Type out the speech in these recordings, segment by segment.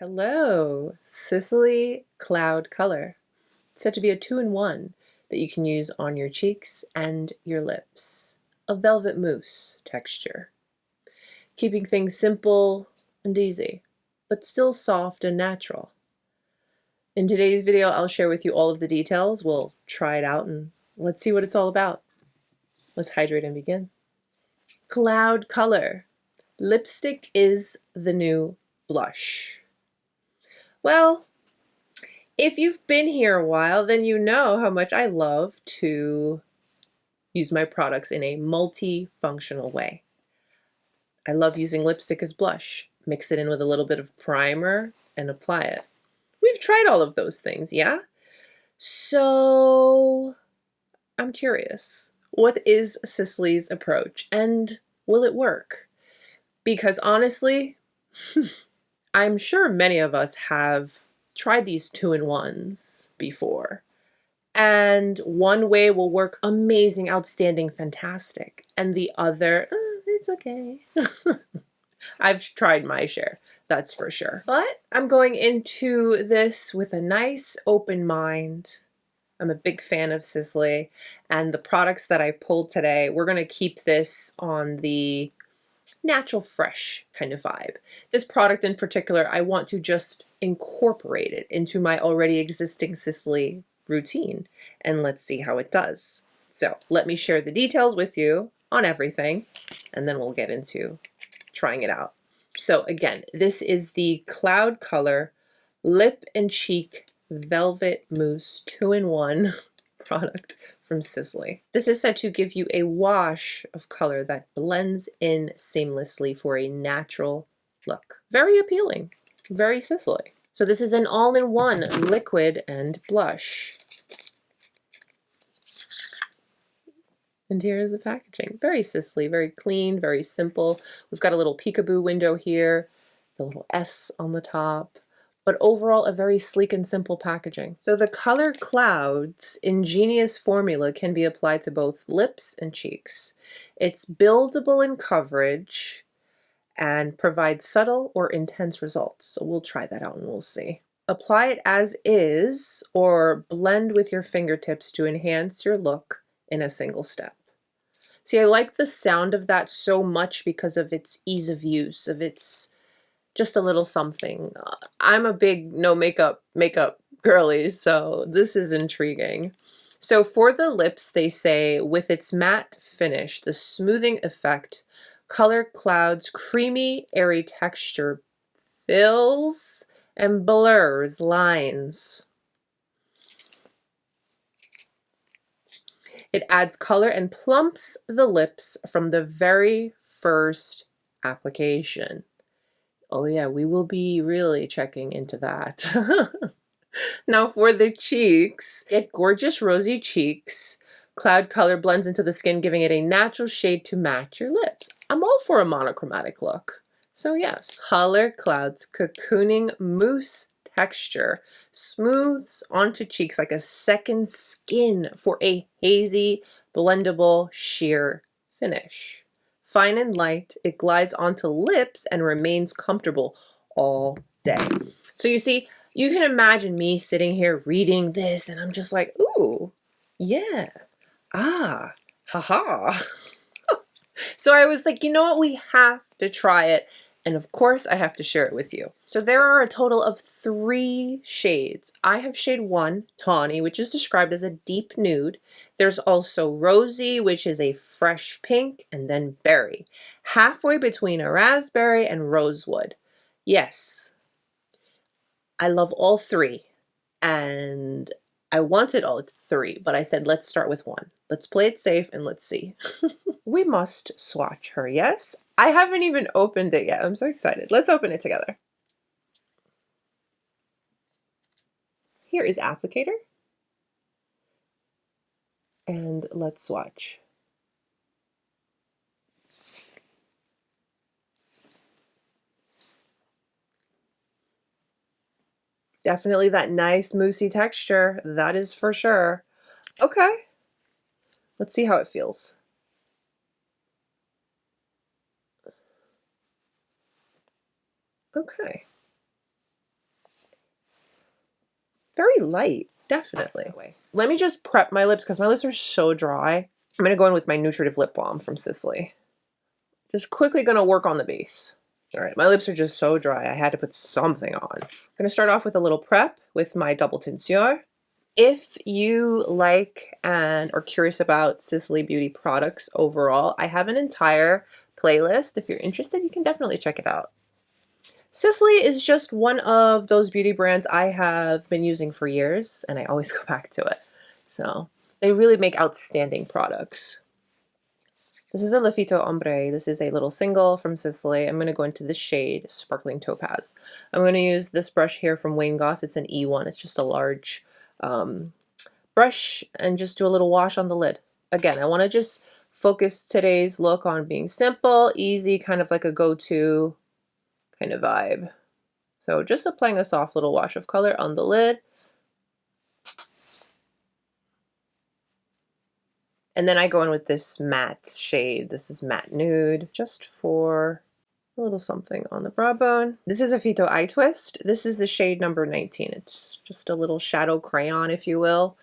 Hello, Sisley Cloud Color. It's said to be a two-in-one that you can use on your cheeks and your lips. A velvet mousse texture, keeping things simple and easy, but still soft and natural. In today's video, I'll share with you all of the details. We'll try it out and let's see what it's all about. Let's hydrate and begin. Cloud Color. Lipstick is the new blush. Well, if you've been here a while, then you know how much I love to use my products in a multifunctional way. I love using lipstick as blush, mix it in with a little bit of primer, and apply it. We've tried all of those things, yeah? So I'm curious, what is Sisley's approach, and will it work? Because honestly, I'm sure many of us have tried these two-in-ones before. And one way will work amazing, outstanding, fantastic. And the other, it's okay. I've tried my share, that's for sure. But I'm going into this with a nice open mind. I'm a big fan of Sisley, and the products that I pulled today, we're gonna keep this on the natural, fresh kind of vibe. This product in particular, I want to just incorporate it into my already existing Sisley routine, and let's see how it does. So let me share the details with you on everything, and then we'll get into trying it out. So again, this is the Cloud Color Lip and Cheek Velvet Mousse 2-in-1 product from Sisley. This is said to give you a wash of color that blends in seamlessly for a natural look. Very appealing, very Sisley. So this is an all-in-one liquid and blush. And here is the packaging. Very Sisley, very clean, very simple. We've got a little peekaboo window here, the little S on the top. But overall, a very sleek and simple packaging. So the Color Cloud's ingenious formula can be applied to both lips and cheeks. It's buildable in coverage and provides subtle or intense results. So we'll try that out and we'll see. Apply it as is or blend with your fingertips to enhance your look in a single step. See, I like the sound of that so much because of its ease of use, of its just a little something. I'm a big no makeup girly, so this is intriguing. So for the lips, they say, with its matte finish, the smoothing effect, Color Cloud's creamy, airy texture fills and blurs lines. It adds color and plumps the lips from the very first application. Oh yeah, we will be really checking into that. Now for the cheeks, get gorgeous rosy cheeks. Cloud Color blends into the skin, giving it a natural shade to match your lips. I'm all for a monochromatic look. So yes, Color Cloud's cocooning mousse texture smooths onto cheeks like a second skin for a hazy, blendable, sheer finish. Fine and light, it glides onto lips and remains comfortable all day. So you see, you can imagine me sitting here reading this and I'm just like, ooh, yeah, ah, haha. So I was like, you know what, we have to try it. And of course, I have to share it with you. So there are a total of 3 shades. I have shade 1, Tawny, which is described as a deep nude. There's also Rosy, which is a fresh pink, and then Berry, halfway between a raspberry and rosewood. Yes, I love all 3, and I wanted all 3, but I said, let's start with 1. Let's play it safe and let's see. We must swatch her, yes? I haven't even opened it yet. I'm so excited. Let's open it together. Here is applicator. And let's swatch. Definitely that nice moussey texture. That is for sure. Okay. Let's see how it feels. Okay. very light, definitely. Let me just prep my lips because my lips are so dry. I'm going to go in with my Nutritive Lip Balm from Sisley. Just quickly going to work on the base. All right, my lips are just so dry. I had to put something on. I'm going to start off with a little prep with my Double Tenseur. If you like and are curious about Sisley Beauty products overall, I have an entire playlist. If you're interested, you can definitely check it out. Sisley is just one of those beauty brands I have been using for years, and I always go back to it. So they really make outstanding products. This is a Phyto-Ombres. This is a little single from Sisley. I'm going to go into the shade Sparkling Topaze. I'm going to use this brush here from Wayne Goss. It's an E1. It's just a large brush, and just do a little wash on the lid. Again, I want to just focus today's look on being simple, easy, kind of like a go-to kind of vibe. So just applying a soft little wash of color on the lid. And then I go in with this matte shade. This is Matte Nude, just for a little something on the brow bone. This is a Phyto-Eye twist. This is the shade number 19. It's just a little shadow crayon, if you will.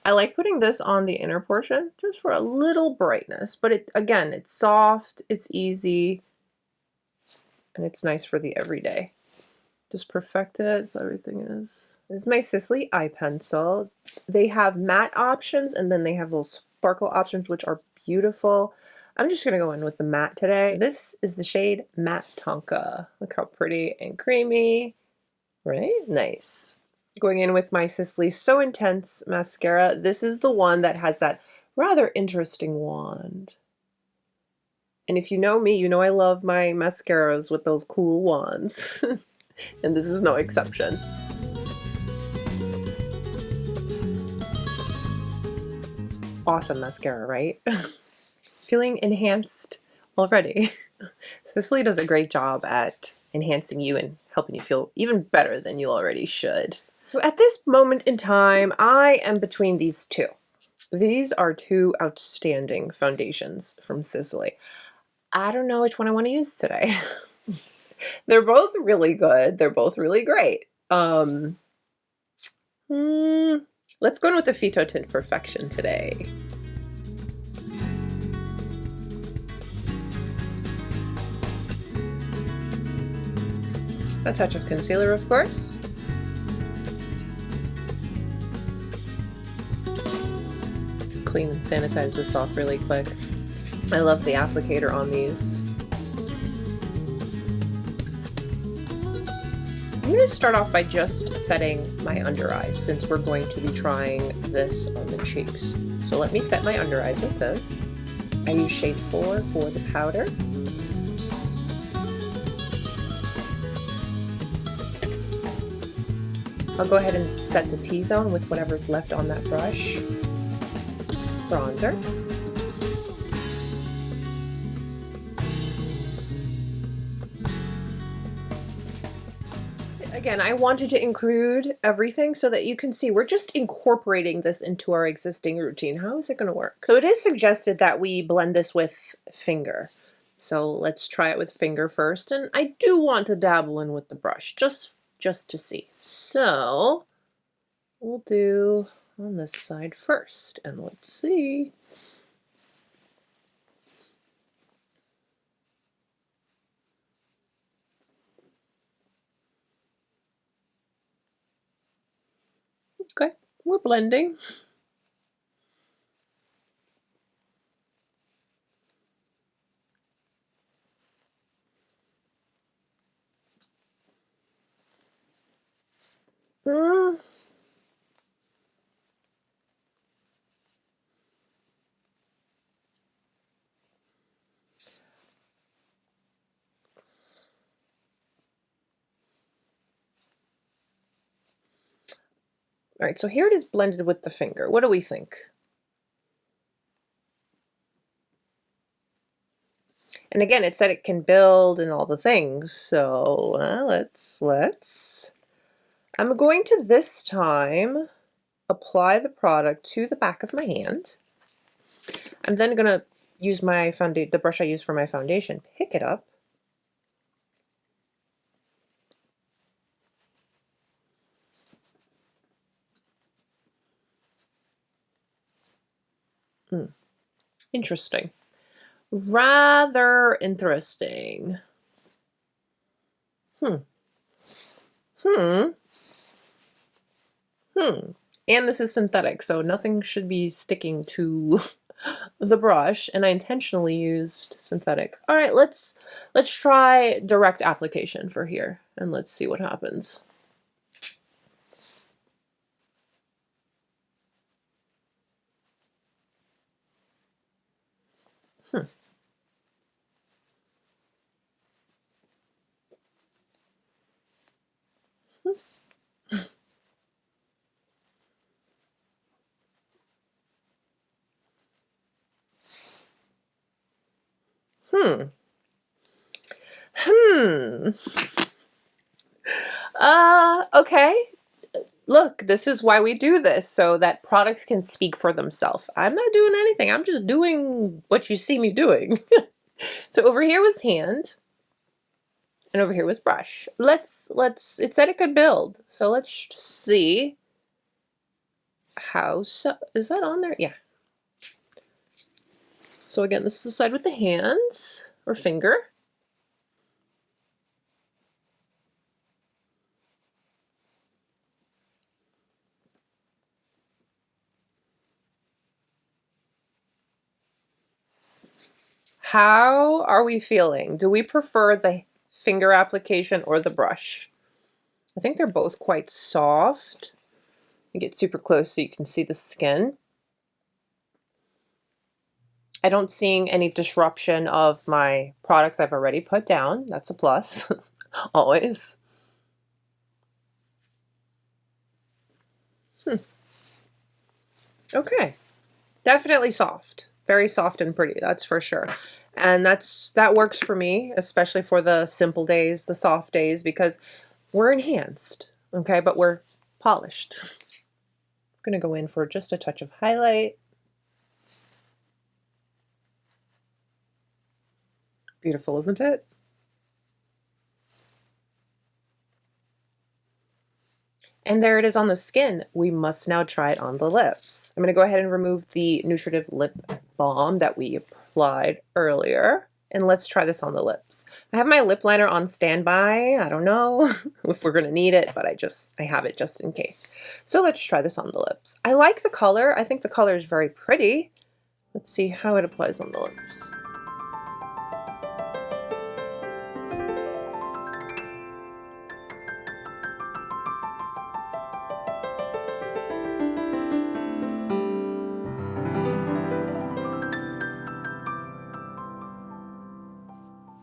I like putting this on the inner portion just for a little brightness, but again, it's soft, it's easy, and it's nice for the everyday. Just perfect it so everything is. This is my Sisley eye pencil. They have matte options, and then they have little sparkle options, which are beautiful. I'm just gonna go in with the matte today. This is the shade Matte Tonka. Look how pretty and creamy, right? Nice. Going in with my Sisley So Intense mascara. This is the one that has that rather interesting wand. And if you know me, you know I love my mascaras with those cool wands. And this is no exception. Awesome mascara, right? Feeling enhanced already. Sisley does a great job at enhancing you and helping you feel even better than you already should. So at this moment in time, I am between these two. These are two outstanding foundations from Sisley. I don't know which one I want to use today. They're both really good. They're both really great. Let's go in with the Phyto-Tint Perfection today. A touch of concealer, of course. Clean and sanitize this off really quick. I love the applicator on these. I'm going to start off by just setting my under eyes, since we're going to be trying this on the cheeks. So let me set my under eyes with this. I use shade 4 for the powder. I'll go ahead and set the T-zone with whatever's left on that brush. Bronzer. Again, I wanted to include everything so that you can see we're just incorporating this into our existing routine. How is it going to work? So it is suggested that we blend this with finger. So let's try it with finger first. And I do want to dabble in with the brush just to see. So we'll do on this side first, and let's see. Okay, we're blending. All right, so here it is blended with the finger. What do we think? And again, it said it can build and all the things. So let's. I'm going to this time apply the product to the back of my hand. I'm then going to use my the brush I use for my foundation, pick it up. Interesting. Rather interesting. Hmm. And this is synthetic, so nothing should be sticking to the brush, and I intentionally used synthetic. All right, let's try direct application for here, and let's see what happens. Okay. Look, this is why we do this, so that products can speak for themselves. I'm not doing anything. I'm just doing what you see me doing. So over here was hand, and over here was brush. It said it could build. So let's see how, is that on there? Yeah. So again, this is the side with the hands or finger. How are we feeling? Do we prefer the finger application or the brush? I think they're both quite soft. You get super close so you can see the skin. I don't see any disruption of my products I've already put down. That's a plus, always. Okay, definitely soft. Very soft and pretty, that's for sure. And that works for me, especially for the simple days, the soft days, because we're enhanced, okay, but we're polished. I'm gonna go in for just a touch of highlight. Beautiful, isn't it? And there it is on the skin. We must now try it on the lips. I'm going to go ahead and remove the Nutritive Lip Balm that we applied earlier. And let's try this on the lips. I have my lip liner on standby. I don't know if we're going to need it, but I have it just in case. So let's try this on the lips. I like the color. I think the color is very pretty. Let's see how it applies on the lips.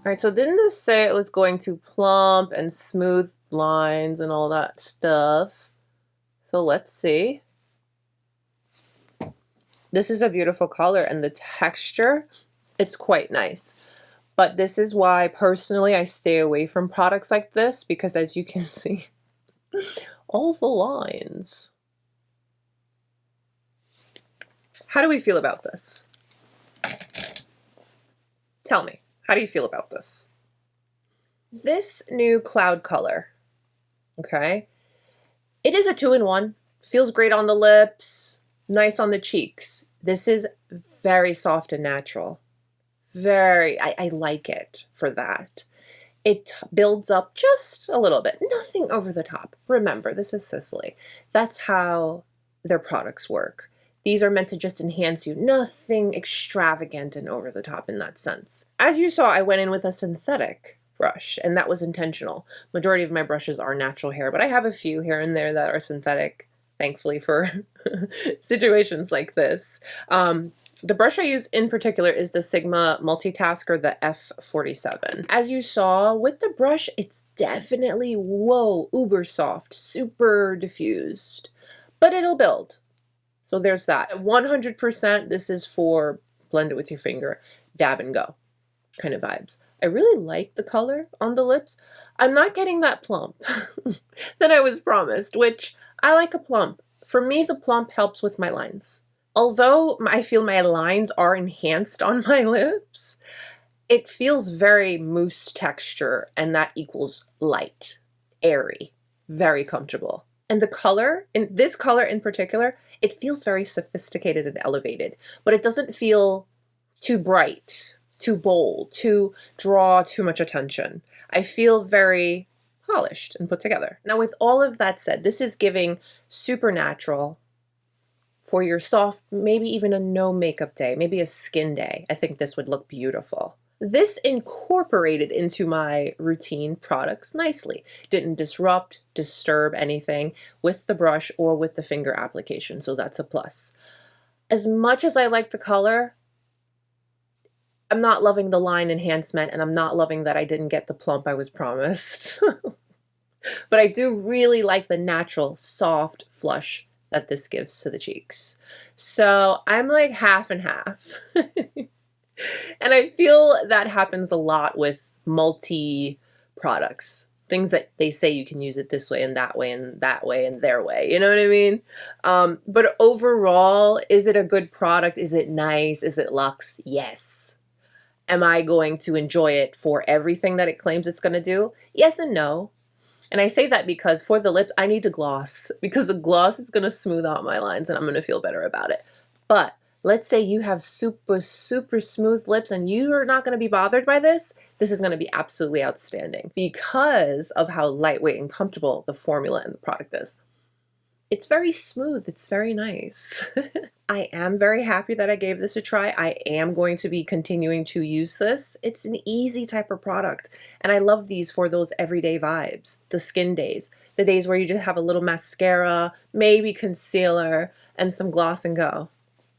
All right, so didn't this say it was going to plump and smooth lines and all that stuff? So let's see. This is a beautiful color, and the texture, it's quite nice. But this is why personally I stay away from products like this, because as you can see, all the lines. How do we feel about this? Tell me. How do you feel about this? This new cloud color, okay? It is a 2-in-1. Feels great on the lips, nice on the cheeks. This is very soft and natural. I like it for that. It builds up just a little bit, nothing over the top. Remember, this is Sisley. That's how their products work. These are meant to just enhance you, nothing extravagant and over the top in that sense. As you saw, I went in with a synthetic brush, and that was intentional. Majority of my brushes are natural hair, but I have a few here and there that are synthetic, thankfully, for situations like this. The brush I use in particular is the Sigma Multitasker, the F47. As you saw with the brush, it's definitely, whoa, uber soft, super diffused, but it'll build. So there's that. 100%, this is for blend it with your finger, dab and go kind of vibes. I really like the color on the lips. I'm not getting that plump that I was promised, which I like a plump. For me, the plump helps with my lines. Although I feel my lines are enhanced on my lips, it feels very mousse texture, and that equals light, airy, very comfortable. And the color, in this color in particular, it feels very sophisticated and elevated, but it doesn't feel too bright, too bold, to draw too much attention. I feel very polished and put together. Now, with all of that said, this is giving supernatural for your soft, maybe even a no makeup day, maybe a skin day. I think this would look beautiful. This incorporated into my routine products nicely. Didn't disrupt, disturb anything with the brush or with the finger application, so that's a plus. As much as I like the color, I'm not loving the line enhancement, and I'm not loving that I didn't get the plump I was promised. But I do really like the natural, soft flush that this gives to the cheeks. So I'm like half and half. And I feel that happens a lot with multi-products. Things that they say you can use it this way and that way and that way and their way. You know what I mean? But overall, is it a good product? Is it nice? Is it luxe? Yes. Am I going to enjoy it for everything that it claims it's going to do? Yes and no. And I say that because for the lips, I need to gloss, because the gloss is going to smooth out my lines and I'm going to feel better about it. But let's say you have super, super smooth lips and you are not going to be bothered by this. This is going to be absolutely outstanding because of how lightweight and comfortable the formula and the product is. It's very smooth. It's very nice. I am very happy that I gave this a try. I am going to be continuing to use this. It's an easy type of product. And I love these for those everyday vibes, the skin days, the days where you just have a little mascara, maybe concealer, and some gloss and go.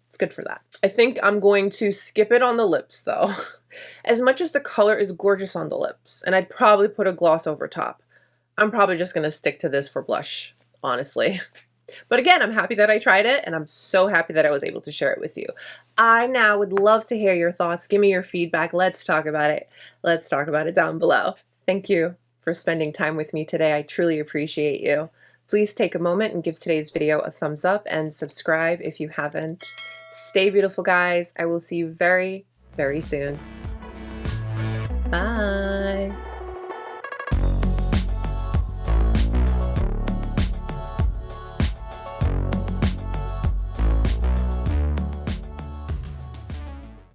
It's good for that. I think I'm going to skip it on the lips though. As much as the color is gorgeous on the lips, and I'd probably put a gloss over top, I'm probably just going to stick to this for blush, honestly. But again, I'm happy that I tried it, and I'm so happy that I was able to share it with you. I now would love to hear your thoughts. Give me your feedback. Let's talk about it. Let's talk about it down below. Thank you for spending time with me today. I truly appreciate you. Please take a moment and give today's video a thumbs up and subscribe if you haven't. Stay beautiful, guys. I will see you very, very soon. Bye.